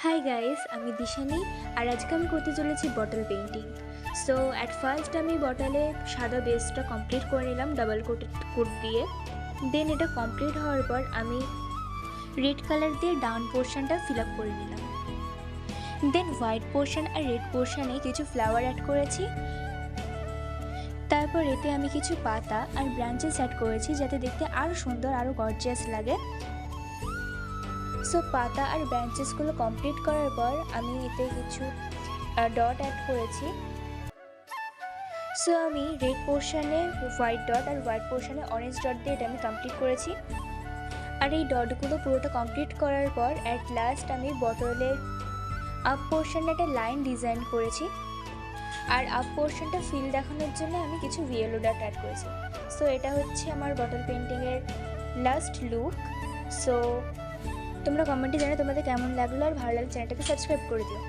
Hi guys, আমি দিশানি। আর আজকে আমি করতে চলেছি bottle painting. So at first আমি বটলে সাদা বেসটা কমপ্লিট করে নিলাম ডাবল কোট দিয়ে। দেন এটা কমপ্লিট হওয়ার পর আমি রেড কালার দিয়ে ডাউন পোর্শনটা ফিল আপ করে নিলাম। দেন হোয়াইট পোর্শন আর রেড পোর্শনে কিছু ফ্লাওয়ার অ্যাড করেছি। তারপর এতে আমি কিছু পাতা আর ব্রাঞ্চেস অ্যাড করেছি যাতে দেখতে আরও সুন্দর, আরও গর্জিয়াস লাগে। সো পাতা আর ব্রাঞ্চেসগুলো কমপ্লিট করার পর আমি এতে কিছু ডট অ্যাড করেছি। সো আমি রেড পোর্শনে হোয়াইট ডট আর হোয়াইট পোর্শনে অরেঞ্জ ডট দিয়ে এটা আমি কমপ্লিট করেছি। আর এই ডটগুলো পুরোটা কমপ্লিট করার পর অ্যাট লাস্ট আমি বটলের আপ পোর্শনে একটা লাইন ডিজাইন করেছি। আর আপ পোর্শনটা ফিল দেখানোর জন্য আমি কিছু ইয়েলো ডট অ্যাড করেছি। সো এটা হচ্ছে আমার বটল পেন্টিংয়ের লাস্ট লুক। সো তোমরা কমেন্টে জানাও তোমাদের কেমন লাগলো, আর ভালো লাগলে চ্যানেলটাকে সাবস্ক্রাইব করে দিও।